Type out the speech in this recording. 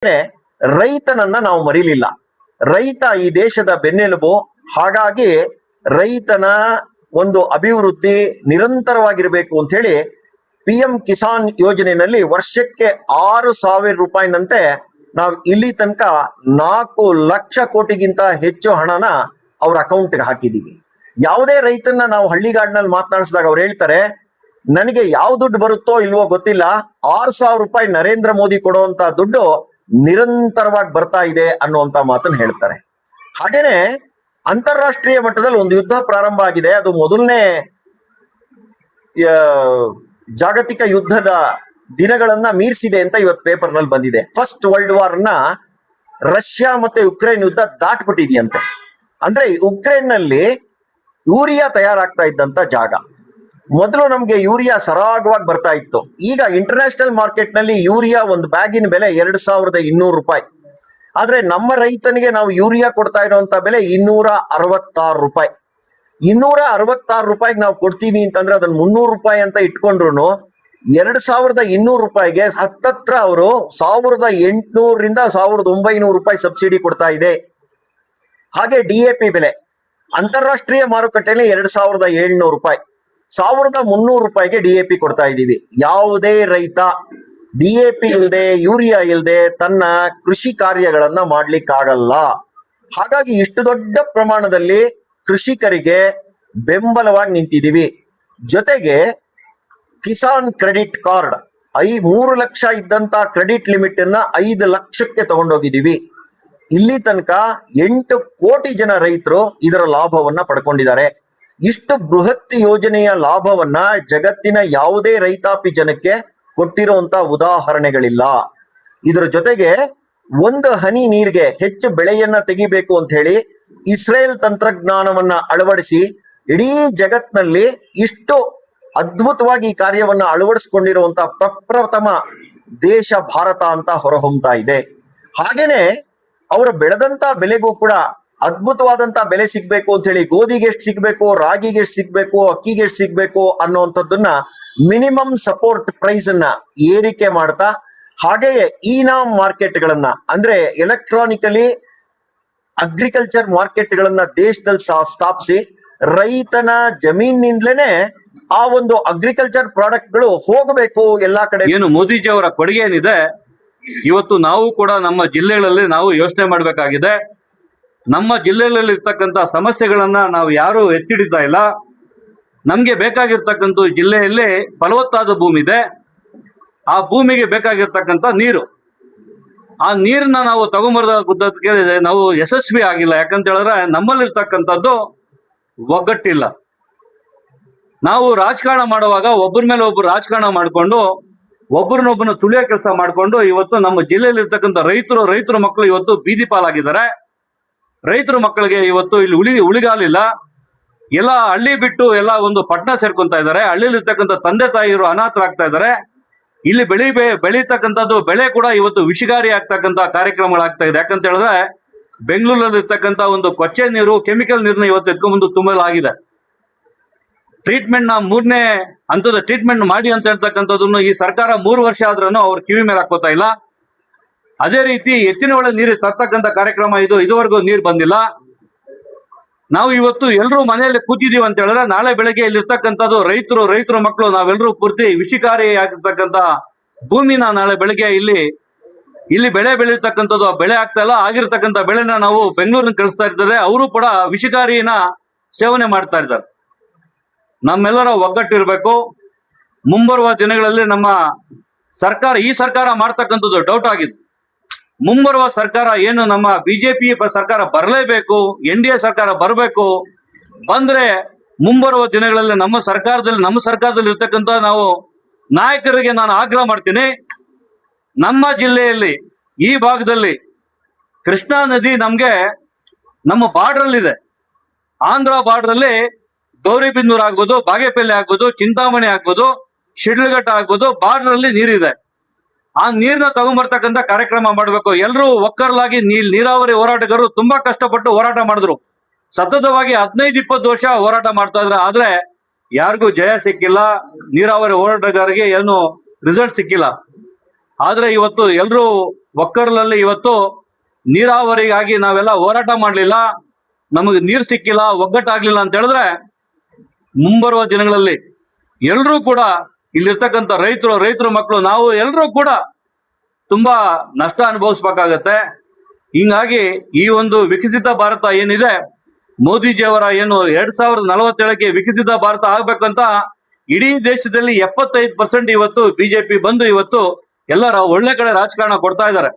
ರೈತನನ್ನ ನಾವು ಮರೀಲಿಲ್ಲ. ರೈತ ಈ ದೇಶದ ಬೆನ್ನೆಲುಬು. ಹಾಗಾಗಿ ರೈತನ ಒಂದು ಅಭಿವೃದ್ಧಿ ನಿರಂತರವಾಗಿರಬೇಕು ಅಂತ ಹೇಳಿ PM ಕಿಸಾನ್ ಯೋಜನೆಯಲ್ಲಿ ವರ್ಷಕ್ಕೆ 6,000 ರೂಪಾಯಿನಂತೆ ನಾವು ಇಲ್ಲಿ ತನಕ 4 ಲಕ್ಷ ಕೋಟಿಗಿಂತ ಹೆಚ್ಚು ಹಣನ ಅವ್ರ ಅಕೌಂಟ್ಗೆ ಹಾಕಿದೀವಿ. ಯಾವುದೇ ರೈತನ್ನ ನಾವು ಹಳ್ಳಿಗಾಡಿನಲ್ಲಿ ಮಾತನಾಡಿಸಿದಾಗ ಅವ್ರು ಹೇಳ್ತಾರೆ, ನನಗೆ ಯಾವ ದುಡ್ಡು ಬರುತ್ತೋ ಇಲ್ವೋ ಗೊತ್ತಿಲ್ಲ, 6,000 ರೂಪಾಯಿ ನರೇಂದ್ರ ಮೋದಿ ಕೊಡುವಂತ ದುಡ್ಡು ನಿರಂತರವಾಗಿ ಬರ್ತಾ ಇದೆ ಅನ್ನುವಂತ ಮಾತನ್ನು ಹೇಳ್ತಾರೆ. ಹಾಗೇನೆ ಅಂತಾರಾಷ್ಟ್ರೀಯ ಮಟ್ಟದಲ್ಲಿ ಒಂದು ಯುದ್ಧ ಪ್ರಾರಂಭ ಆಗಿದೆ. ಅದು ಮೊದಲನೇ ಜಾಗತಿಕ ಯುದ್ಧದ ದಿನಗಳನ್ನ ಮೀರಿಸಿದೆ ಅಂತ ಇವತ್ತು ಪೇಪರ್ ನಲ್ಲಿ ಬಂದಿದೆ. ಫಸ್ಟ್ ವರ್ಲ್ಡ್ ವಾರ್ ನ ರಷ್ಯಾ ಮತ್ತೆ ಯುಕ್ರೇನ್ ಯುದ್ಧ ದಾಟ್ಬಿಟ್ಟಿದೆಯಂತೆ. ಅಂದ್ರೆ ಯುಕ್ರೇನ್ ನಲ್ಲಿ ಯೂರಿಯಾ ತಯಾರಾಗ್ತಾ ಇದ್ದಂತ ಜಾಗ. ಮೊದಲು ನಮ್ಗೆ ಯೂರಿಯಾ ಸರಾಗವಾಗಿ ಬರ್ತಾ ಇತ್ತು. ಈಗ ಇಂಟರ್ನ್ಯಾಷನಲ್ ಮಾರ್ಕೆಟ್ ನಲ್ಲಿ ಯೂರಿಯಾ ಒಂದು ಬ್ಯಾಗಿನ ಬೆಲೆ 2,200 ರೂಪಾಯಿ. ಆದ್ರೆ ನಮ್ಮ ರೈತನಿಗೆ ನಾವು ಯೂರಿಯಾ ಕೊಡ್ತಾ ಇರುವಂತ ಬೆಲೆ 266 ರೂಪಾಯಿ. 266 ರೂಪಾಯಿಗೆ ನಾವು ಕೊಡ್ತೀವಿ ಅಂತಂದ್ರೆ ಅದನ್ನ 300 ರೂಪಾಯಿ ಅಂತ ಇಟ್ಕೊಂಡ್ರು 2,200 ರೂಪಾಯಿಗೆ ಹತ್ತತ್ರ ಅವರು 1,800ರಿಂದ 1,900 ರೂಪಾಯಿ ಸಬ್ಸಿಡಿ ಕೊಡ್ತಾ ಇದೆ. ಹಾಗೆ DAP ಬೆಲೆ ಅಂತಾರಾಷ್ಟ್ರೀಯ ಮಾರುಕಟ್ಟೆಯಲ್ಲಿ 2,700 ರೂಪಾಯಿ, 1,300 ರೂಪಾಯಿಗೆ DAP ಕೊಡ್ತಾ ಇದ್ದೀವಿ. ಯಾವುದೇ ರೈತ DAP ಇಲ್ಲದೆ ಯೂರಿಯಾ ಇಲ್ಲದೆ ತನ್ನ ಕೃಷಿ ಕಾರ್ಯಗಳನ್ನ ಮಾಡ್ಲಿಕ್ಕಾಗಲ್ಲ. ಹಾಗಾಗಿ ಇಷ್ಟು ದೊಡ್ಡ ಪ್ರಮಾಣದಲ್ಲಿ ಕೃಷಿಕರಿಗೆ ಬೆಂಬಲವಾಗಿ ನಿಂತಿದ್ದೀವಿ. ಜೊತೆಗೆ ಕಿಸಾನ್ ಕ್ರೆಡಿಟ್ ಕಾರ್ಡ್ 3 ಲಕ್ಷ ಇದ್ದಂತ ಕ್ರೆಡಿಟ್ ಲಿಮಿಟ್ ಅನ್ನ 5 ಲಕ್ಷಕ್ಕೆ ತಗೊಂಡೋಗಿದ್ದೀವಿ. ಇಲ್ಲಿ ತನಕ 8 ಕೋಟಿ ಜನ ರೈತರು ಇದರ ಲಾಭವನ್ನ ಪಡ್ಕೊಂಡಿದ್ದಾರೆ. ಇಷ್ಟು ಬೃಹತ್ ಯೋಜನೆಯ ಲಾಭವನ್ನ ಜಗತ್ತಿನ ಯಾವುದೇ ರೈತಾಪಿ ಜನಕ್ಕೆ ಕೊಟ್ಟಿರುವಂತ ಉದಾಹರಣೆಗಳಿಲ್ಲ. ಇದರ ಜೊತೆಗೆ ಒಂದು ಹನಿ ನೀರಿಗೆ ಹೆಚ್ಚು ಬೆಳೆಯನ್ನ ತೆಗಿಬೇಕು ಅಂತ ಹೇಳಿ ಇಸ್ರೇಲ್ ತಂತ್ರಜ್ಞಾನವನ್ನ ಅಳವಡಿಸಿ ಇಡೀ ಜಗತ್ನಲ್ಲಿ ಇಷ್ಟು ಅದ್ಭುತವಾಗಿ ಈ ಕಾರ್ಯವನ್ನ ಅಳವಡಿಸಿಕೊಂಡಿರುವಂತ ಪ್ರಪ್ರಥಮ ದೇಶ ಭಾರತ ಅಂತ ಹೊರಹೊಮ್ತಾ ಇದೆ. ಹಾಗೇನೆ ಅವರು ಬೆಳೆದಂತ ಬೆಲೆಗೂ ಕೂಡ ಅದ್ಭುತವಾದಂತ ಬೆಲೆ ಸಿಗ್ಬೇಕು ಅಂತ ಹೇಳಿ ಗೋಧಿಗೆ ಎಷ್ಟು ಸಿಗ್ಬೇಕು, ರಾಗಿಗೆ ಎಷ್ಟು ಸಿಗ್ಬೇಕು, ಅಕ್ಕಿಗೆ ಎಷ್ಟು ಸಿಗ್ಬೇಕು ಅನ್ನುವಂಥದ್ದನ್ನ ಮಿನಿಮಮ್ ಸಪೋರ್ಟ್ ಪ್ರೈಸ್ ಅನ್ನ ಏರಿಕೆ ಮಾಡ್ತಾ, ಹಾಗೆಯೇ ಇನಾಮ್ ಮಾರ್ಕೆಟ್ಗಳನ್ನ ಅಂದ್ರೆ ಎಲೆಕ್ಟ್ರಾನಿಕಲಿ ಅಗ್ರಿಕಲ್ಚರ್ ಮಾರ್ಕೆಟ್ಗಳನ್ನ ದೇಶದಲ್ಲಿ ಸ್ಥಾಪಿಸಿ ರೈತನ ಜಮೀನಿಂದಲೇನೆ ಆ ಒಂದು ಅಗ್ರಿಕಲ್ಚರ್ ಪ್ರಾಡಕ್ಟ್ಗಳು ಹೋಗಬೇಕು ಎಲ್ಲಾ ಕಡೆ. ಏನು ಮೋದಿಜಿ ಅವರ ಕೊಡುಗೆ ಏನಿದೆ, ಇವತ್ತು ನಾವು ಕೂಡ ನಮ್ಮ ಜಿಲ್ಲೆಗಳಲ್ಲಿ ನಾವು ಯೋಚನೆ ಮಾಡಬೇಕಾಗಿದೆ. ನಮ್ಮ ಜಿಲ್ಲೆಗಳಲ್ಲಿ ಇರ್ತಕ್ಕಂಥ ಸಮಸ್ಯೆಗಳನ್ನ ನಾವು ಯಾರು ಎತ್ತಿಡಿತಾ ಇಲ್ಲ. ನಮ್ಗೆ ಬೇಕಾಗಿರ್ತಕ್ಕಂಥ ಜಿಲ್ಲೆಯಲ್ಲಿ ಫಲವತ್ತಾದ ಭೂಮಿ ಇದೆ. ಆ ಭೂಮಿಗೆ ಬೇಕಾಗಿರ್ತಕ್ಕಂಥ ನೀರು, ಆ ನೀರನ್ನ ನಾವು ತಗೊಂಬರೋದಕ್ಕೆ ನಾವು ಯಶಸ್ವಿ ಆಗಿಲ್ಲ. ಯಾಕಂತ ಹೇಳಿದ್ರೆ ನಮ್ಮಲ್ಲಿರ್ತಕ್ಕಂಥದ್ದು ಒಗ್ಗಟ್ಟಿಲ್ಲ. ನಾವು ರಾಜಕಾರಣ ಮಾಡುವಾಗ ಒಬ್ಬರ ಮೇಲೆ ಒಬ್ಬರು ರಾಜಕಾರಣ ಮಾಡಿಕೊಂಡು ಒಬ್ಬರನ್ನೊಬ್ಬನ ತುಳಿಯೋ ಕೆಲಸ ಮಾಡಿಕೊಂಡು ಇವತ್ತು ನಮ್ಮ ಜಿಲ್ಲೆಯಲ್ಲಿ ಇರ್ತಕ್ಕಂಥ ರೈತರ ಮಕ್ಕಳು ಇವತ್ತು ಬೀದಿ ಪಾಲಾಗಿದ್ದಾರೆ. ರೈತರ ಮಕ್ಕಳಿಗೆ ಇವತ್ತು ಇಲ್ಲಿ ಉಳಿಗಾಲಿಲ್ಲ. ಎಲ್ಲ ಹಳ್ಳಿ ಬಿಟ್ಟು ಎಲ್ಲ ಒಂದು ಪಟ್ಟಣ ಸೇರ್ಕೊಂತ ಇದ್ದಾರೆ. ಹಳ್ಳಿಲಿ ಇರ್ತಕ್ಕಂಥ ತಂದೆ ತಾಯಿರು ಅನಾಥರಾಗ್ತಾ ಇದ್ದಾರೆ. ಇಲ್ಲಿ ಬೆಳೀತಕ್ಕಂಥದ್ದು ಬೆಳೆ ಕೂಡ ಇವತ್ತು ವಿಷಗಾರಿ ಆಗ್ತಕ್ಕಂಥ ಕಾರ್ಯಕ್ರಮಗಳಾಗ್ತಾ ಇದೆ. ಯಾಕಂತ ಹೇಳಿದ್ರೆ ಬೆಂಗಳೂರಲ್ಲಿ ಇರ್ತಕ್ಕಂಥ ಒಂದು ಕೊಚ್ಚೆ ನೀರು, ಕೆಮಿಕಲ್ ನೀರನ್ನ ಇವತ್ತು ಎತ್ಕೊಂಡ್ಬಂದು ತುಂಬಲಾಗಿದೆ. ಟ್ರೀಟ್ಮೆಂಟ್ ನ 3ನೇ ಹಂತದ ಟ್ರೀಟ್ಮೆಂಟ್ ಮಾಡಿ ಅಂತ ಹೇಳ್ತಕ್ಕಂಥದ್ದನ್ನು ಈ ಸರ್ಕಾರ 3 ವರ್ಷ ಆದ್ರೂ ಅವ್ರ ಕಿವಿ ಮೇಲೆ ಹಾಕೋತಾ ಇಲ್ಲ. ಅದೇ ರೀತಿ ಎತ್ತಿನ ಒಳ್ಳೆ ನೀರು ತರ್ತಕ್ಕಂಥ ಕಾರ್ಯಕ್ರಮ ಇದುವರೆಗೂ ನೀರು ಬಂದಿಲ್ಲ. ನಾವು ಇವತ್ತು ಎಲ್ಲರೂ ಮನೆಯಲ್ಲಿ ಕೂತಿದೀವಿ ಅಂತ ಹೇಳಿದ್ರೆ ನಾಳೆ ಬೆಳಗ್ಗೆ ಇಲ್ಲಿರ್ತಕ್ಕಂಥದ್ದು ರೈತರ ಮಕ್ಕಳು ನಾವೆಲ್ಲರೂ ಪೂರ್ತಿ ವಿಷಕಾರಿ ಆಗಿರ್ತಕ್ಕಂಥ ಭೂಮಿನ ನಾಳೆ ಬೆಳಗ್ಗೆ ಇಲ್ಲಿ ಬೆಳೆ ಬೆಳೀತಕ್ಕಂಥದ್ದು ಆ ಬೆಳೆ ಆಗ್ತಾ ಇಲ್ಲ. ಆಗಿರ್ತಕ್ಕಂಥ ಬೆಳೆನ ನಾವು ಬೆಂಗಳೂರಿನ ಕಳಿಸ್ತಾ ಇರ್ತಾರೆ. ಅವರು ಕೂಡ ವಿಷಕಾರಿನ ಸೇವನೆ ಮಾಡ್ತಾ ಇದ್ದಾರೆ. ನಮ್ಮೆಲ್ಲರ ಒಗ್ಗಟ್ಟಿರ್ಬೇಕು. ಮುಂಬರುವ ದಿನಗಳಲ್ಲಿ ನಮ್ಮ ಸರ್ಕಾರ, ಈ ಸರ್ಕಾರ ಮಾಡ್ತಕ್ಕಂಥದ್ದು ಡೌಟ್ ಆಗಿದೆ. ಮುಂಬರುವ ಸರ್ಕಾರ ಏನು ನಮ್ಮ ಬಿಜೆಪಿ ಸರ್ಕಾರ ಬರಲೇಬೇಕು, NDA ಸರ್ಕಾರ ಬರಬೇಕು. ಬಂದ್ರೆ ಮುಂಬರುವ ದಿನಗಳಲ್ಲಿ ನಮ್ಮ ಸರ್ಕಾರದಲ್ಲಿ ಇರ್ತಕ್ಕಂಥ ನಾವು ನಾಯಕರಿಗೆ ನಾನು ಆಗ್ರಹ ಮಾಡ್ತೀನಿ. ನಮ್ಮ ಜಿಲ್ಲೆಯಲ್ಲಿ ಈ ಭಾಗದಲ್ಲಿ ಕೃಷ್ಣಾ ನದಿ ನಮ್ಮ ಬಾರ್ಡರ್ ಇದೆ. ಆಂಧ್ರ ಬಾರ್ಡರ್ ಅಲ್ಲಿ ಗೌರಿಬಿದನೂರು ಆಗ್ಬೋದು, ಬಾಗೇಪಲ್ಲಿ ಆಗ್ಬೋದು, ಚಿಂತಾಮಣಿ ಆಗ್ಬೋದು, ಶಿಡ್ಲಘಟ್ಟ ಆಗ್ಬೋದು, ಬಾರ್ಡರ್ ಅಲ್ಲಿ ನೀರಿದೆ. ಆ ನೀರ್ನ ತಗೊಂಡ್ಬರ್ತಕ್ಕಂಥ ಕಾರ್ಯಕ್ರಮ ಮಾಡಬೇಕು. ಎಲ್ಲರೂ ಒಕ್ಕರ್ಲಾಗಿ ನೀರಾವರಿ ಹೋರಾಟಗಾರರು ತುಂಬಾ ಕಷ್ಟಪಟ್ಟು ಹೋರಾಟ ಮಾಡಿದ್ರು. ಸತತವಾಗಿ 15-20 ವರ್ಷ ಹೋರಾಟ ಮಾಡ್ತಾ ಇದ್ರೆ, ಆದ್ರೆ ಯಾರಿಗೂ ಜಯ ಸಿಕ್ಕಿಲ್ಲ. ನೀರಾವರಿ ಹೋರಾಟಗಾರರಿಗೆ ಏನು ರಿಸಲ್ಟ್ ಸಿಕ್ಕಿಲ್ಲ. ಆದ್ರೆ ಇವತ್ತು ಎಲ್ಲರೂ ಒಕ್ಕರ್ಲಲ್ಲಿ ಇವತ್ತು ನೀರಾವರಿಗಾಗಿ ನಾವೆಲ್ಲ ಹೋರಾಟ ಮಾಡಲಿಲ್ಲ, ನಮಗೆ ನೀರು ಸಿಕ್ಕಿಲ್ಲ, ಒಗ್ಗಟ್ಟಾಗ್ಲಿಲ್ಲ ಅಂತ ಹೇಳಿದ್ರೆ ಮುಂಬರುವ ದಿನಗಳಲ್ಲಿ ಎಲ್ಲರೂ ಕೂಡ ಇಲ್ಲಿರ್ತಕ್ಕಂಥ ರೈತರ ಮಕ್ಕಳು ನಾವು ಎಲ್ಲರೂ ಕೂಡ ತುಂಬಾ ನಷ್ಟ ಅನುಭವಿಸ್ಬೇಕಾಗತ್ತೆ. ಹಿಂಗಾಗಿ ಈ ಒಂದು ವಿಕಸಿತ ಭಾರತ ಏನಿದೆ, ಮೋದಿಜಿಯವರ ಏನು 2047ಕ್ಕೆ ವಿಕಸಿತ ಭಾರತ ಆಗ್ಬೇಕಂತ ಇಡೀ ದೇಶದಲ್ಲಿ 75% ಇವತ್ತು ಬಿಜೆಪಿ ಬಂದು ಇವತ್ತು ಎಲ್ಲರ ಒಳ್ಳೆ ಕಡೆ ರಾಜಕಾರಣ ಕೊಡ್ತಾ ಇದ್ದಾರೆ.